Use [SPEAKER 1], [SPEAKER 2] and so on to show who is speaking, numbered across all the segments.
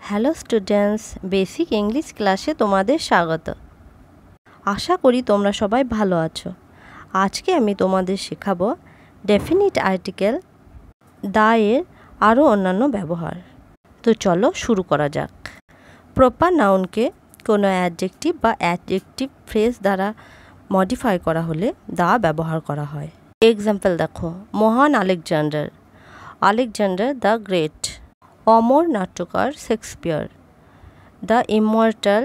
[SPEAKER 1] Hello students, basic English ক্লাসে তোমাদের স্বাগত। আশা করি তোমরা সবাই ভালো আছো। আজকে আমি তোমাদের শেখাবো ডেফিনিট আর্টিকেল দা এর আরও অন্যান্য ব্যবহার। তো চলো শুরু করা যাক। প্রপার নাউনকে কোনো অ্যাডজেক্টিভ বা অ্যাডজেক্টিভ ফ্রেজ দ্বারা মডিফাই করা হলে দা ব্যবহার করা হয়। এক্সাম্পল দেখো, মহান আলেকজান্ডার, আলেকজান্ডার দ্য গ্রেট। অমর নাট্যকার Shakespeare, the immortal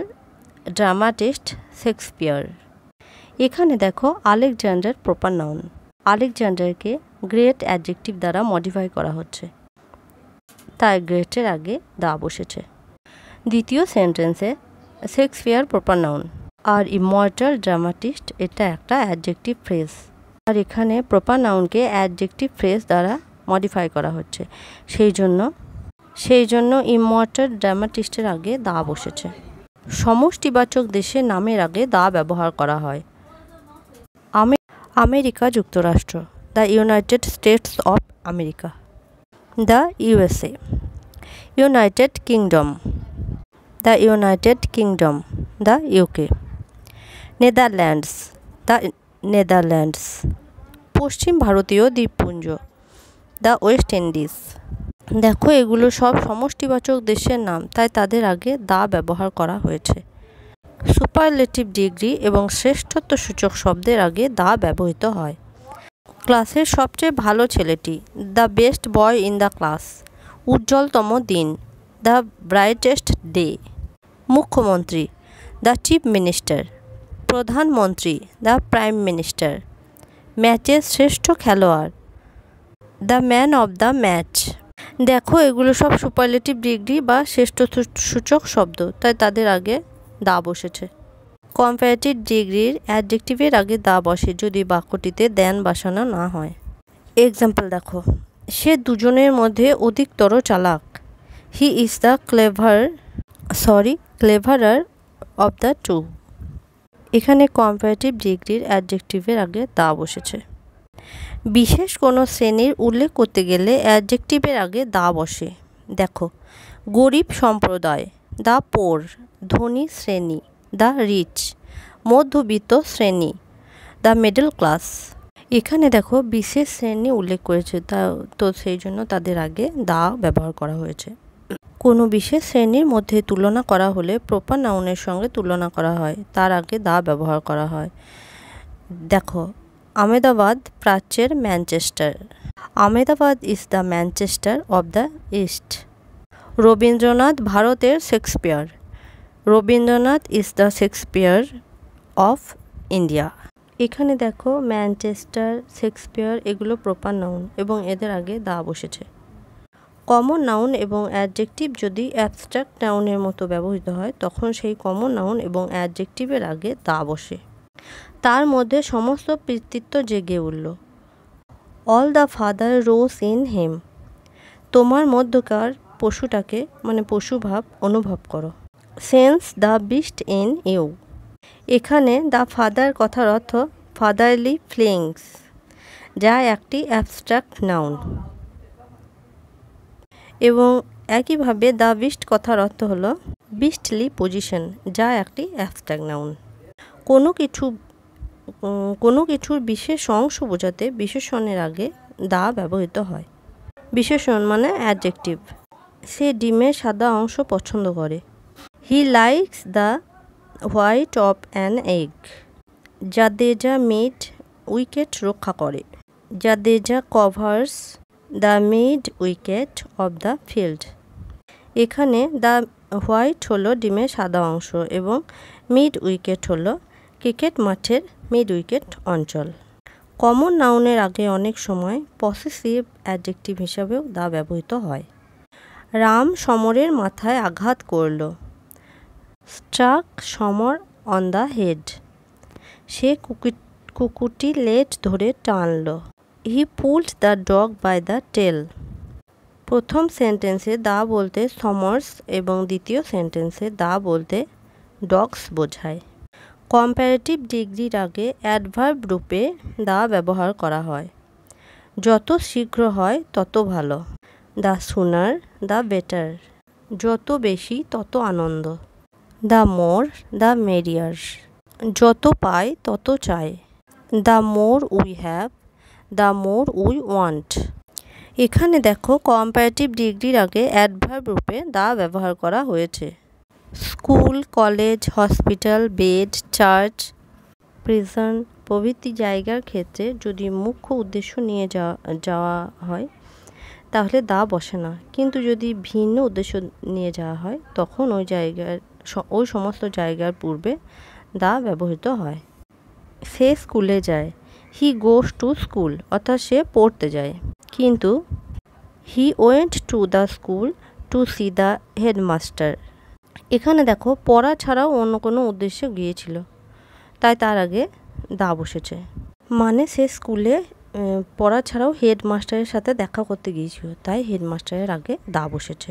[SPEAKER 1] dramatist Shakespeare. এখানে দেখো আলেকজান্ডার প্রপার নাউন, আলেকজান্ডারকে গ্রেট অ্যাডজেক্টিভ দ্বারা মডিফাই করা হচ্ছে, তাই গ্রেটের আগে দা বসেছে। দ্বিতীয় সেন্টেন্সে শেক্সপিয়ার প্রপার নাউন আর ইমর্টাল ড্রামাটিস্ট এটা একটা অ্যাডজেক্টিভ ফ্রেজ, আর এখানে প্রপার নাউনকে অ্যাডজেক্টিভ ফ্রেজ দ্বারা মডিফাই করা হচ্ছে, সেই জন্য ইমর্টাল ড্রামাটিস্টের আগে দা বসেছে। সমষ্টিবাচক দেশের নামের আগে দা ব্যবহার করা হয়। আমেরিকা যুক্তরাষ্ট্র, the United states of America. The USA, United kingdom, the United kingdom, the UK. Netherlands, the Netherlands. পশ্চিম ভারতীয় দ্বীপপুঞ্জ, দ্য ওয়েস্ট ইন্ডিজ। দেখো এগুলো সব সমষ্টিবাচক দেশের নাম, তাই তাদের আগে দা ব্যবহার করা হয়েছে। সুপারলেটিভ ডিগ্রি এবং শ্রেষ্ঠত্ব সূচক শব্দের আগে দা ব্যবহৃত হয়। ক্লাসের সবচেয়ে ভালো ছেলেটি, the best boy in the class. উজ্জ্বলতম দিন, দ্য ব্রাইটেস্ট ডে। মুখ্যমন্ত্রী, দ্য চিফ মিনিস্টার। প্রধানমন্ত্রী, দ্য প্রাইম মিনিস্টার। ম্যাচের শ্রেষ্ঠ খেলোয়াড়, the man of the match. দেখো এগুলো সব সুপারলেটিভ ডিগ্রি বা শ্রেষ্ঠত্ব সূচক শব্দ, তাই তাদের আগে দা বসেছে। কম্পারেটিভ ডিগ্রির অ্যাডজেক্টিভের আগে দা বসে যদি বাক্যটিতে দেন বসানো না হয়। এক্সাম্পল দেখো, সে দুজনের মধ্যে অধিকতর চালাক। He is the cleverer of the two. এখানে কম্পারেটিভ ডিগ্রির অ্যাডজেক্টিভের আগে দা বসেছে। বিশেষ কোনো শ্রেণীর উল্লেখ করতে গেলে অ্যাডজেক্টিভের আগে দা বসে। দেখো, গরিব সম্প্রদায়, দ্য পোর। ধনী শ্রেণী, দ্য রিচ। মধ্যবিত্ত শ্রেণী, দ্য মিডল ক্লাস। এখানে দেখো বিশেষ শ্রেণী উল্লেখ করেছে, তো সেই জন্য তাদের আগে দা ব্যবহার করা হয়েছে। কোনো বিশেষ শ্রেণীর মধ্যে তুলনা করা হলে প্রপার নাউনের সঙ্গে তুলনা করা হয়, তার আগে দা ব্যবহার করা হয়। দেখো, আহমেদাবাদ প্রাচ্যের Manchester. Ahmedabad is the Manchester of the east. Rabindranath ভারতের Shakespeare. Rabindranath is the Shakespeare of India. এখানে দেখো ম্যানচেস্টার, শেক্সপিয়ার এগুলো প্রপার নাউন এবং এদের আগে দা বসেছে। কমন নাউন এবং অ্যাডজেক্টিভ যদি অ্যাবস্ট্রাক্ট নাউনের মতো ব্যবহৃত হয়, তখন সেই কমন নাউন এবং অ্যাডজেক্টিভের আগে দা বসে। তার মধ্যে সমস্ত পিতৃত্ব জেগে উঠল। All the father rose in him. তোমার মধ্যকার পশুটাকে মানে পশুভাব অনুভব করো। Sense the beast in you. এখানে দ্য ফাদার কথার অর্থ ফাদারলি ফিলিংস, যা একটি অ্যাবস্ট্রাক্ট নাউন, এবং একইভাবে দ্য বিস্ট কথার অর্থ হলো বিস্টলি পজিশন, যা একটি অ্যাবস্ট্রাক্ট নাউন। কোনো কিছুর বিশেষ অংশ বোঝাতে বিশেষণের আগে দা ব্যবহৃত হয়। বিশেষণ মানে অ্যাডজেক্টিভ। সে ডিমের সাদা অংশ পছন্দ করে। He likes the white of an egg. Jadeja mid wicket রক্ষা করে। Jadeja covers the mid wicket of the field. এখানে দ্য হোয়াইট হলো ডিমের সাদা অংশ এবং মিড উইকেট হলো ক্রিকেট মাঠের মিড উইকেট অঞ্চল। কমন নাউনের আগে অনেক সময় পসেসিভ অ্যাডজেক্টিভ হিসাবেও দা ব্যবহৃত হয়। রাম সমরের মাথায় আঘাত করল। Struck Samar on the head. সে কুকুরটি লেজ ধরে টানল। He pulled the dog by the tail. প্রথম সেন্টেন্সে দা বলতে সমর্স এবং দ্বিতীয় সেন্টেন্সে দা বলতে ডগস বোঝায়। কম্পারেটিভ ডিগ্রির আগে অ্যাডভার্ব রূপে দা ব্যবহার করা হয়। যত শীঘ্র হয় তত ভালো, দ্য সুনার দ্য বেটার। যত বেশি তত আনন্দ। The more the merrier. যত পাই তত চাই। The more we have the more we want. এখানে দেখো কম্পারেটিভ ডিগ্রির আগে অ্যাডভার্ব রূপে দ্য ব্যবহার করা হয়েছে। School, college, hospital, bed, church, prison প্রভৃতি জায়গার ক্ষেত্রে যদি মুখ্য উদ্দেশ্য নিয়ে যাওয়া হয় তাহলে দা বসে না, কিন্তু যদি ভিন্ন উদ্দেশ্য নিয়ে যাওয়া হয় তখন ওই সমস্ত জায়গার পূর্বে দা ব্যবহৃত হয়। সে স্কুলে যায়, হি গোস টু স্কুল, অর্থাৎ সে পড়তে যায়। কিন্তু he went to the school to see the headmaster. এখানে দেখো পড়া ছাড়াও অন্য কোনো উদ্দেশ্যে গিয়েছিল, তাই তার আগে দা বসেছে। মানে সে স্কুলে পড়া ছাড়াও হেডমাস্টারের সাথে দেখা করতে গিয়েছিল, তাই হেডমাস্টারের আগে দা বসেছে।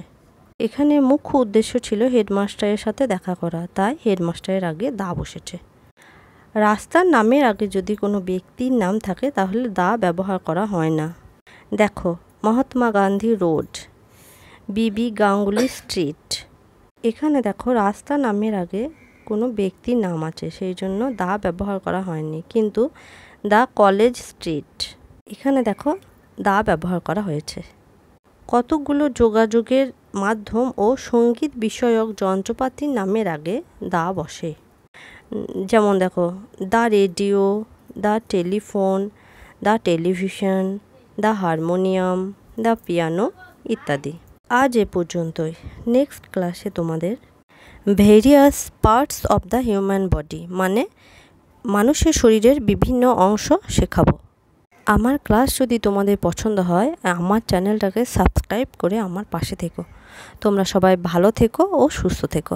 [SPEAKER 1] এখানে মুখ্য উদ্দেশ্য ছিল হেডমাস্টারের সাথে দেখা করা, তাই হেডমাস্টারের আগে দা বসেছে। রাস্তার নামের আগে যদি কোনো ব্যক্তির নাম থাকে তাহলে দা ব্যবহার করা হয় না। দেখো মহাত্মা গান্ধী রোড, বিবি গাঙ্গুলি স্ট্রিট। এখানে দেখো রাস্তা নামের আগে কোনো ব্যক্তির নাম আছে, সেই জন্য দা ব্যবহার করা হয়নি, কিন্তু দ্য কলেজ স্ট্রিট এখানে দেখো দা ব্যবহার করা হয়েছে। কতকগুলো যোগাযোগের মাধ্যম ও সঙ্গীত বিষয়ক যন্ত্রপাতির নামের আগে দা বসে। যেমন দেখো the radio, the telephone, the television, the harmonium, the piano ইত্যাদি। আজ এ পর্যন্তই। নেক্সট ক্লাসে তোমাদের various parts of the human body মানে মানুষের শরীরের বিভিন্ন অংশ শেখাবো। আমার ক্লাস যদি তোমাদের পছন্দ হয় আমার চ্যানেলটাকে সাবস্ক্রাইব করে আমার পাশে থেকো। তোমরা সবাই ভালো থেকো ও সুস্থ থেকো।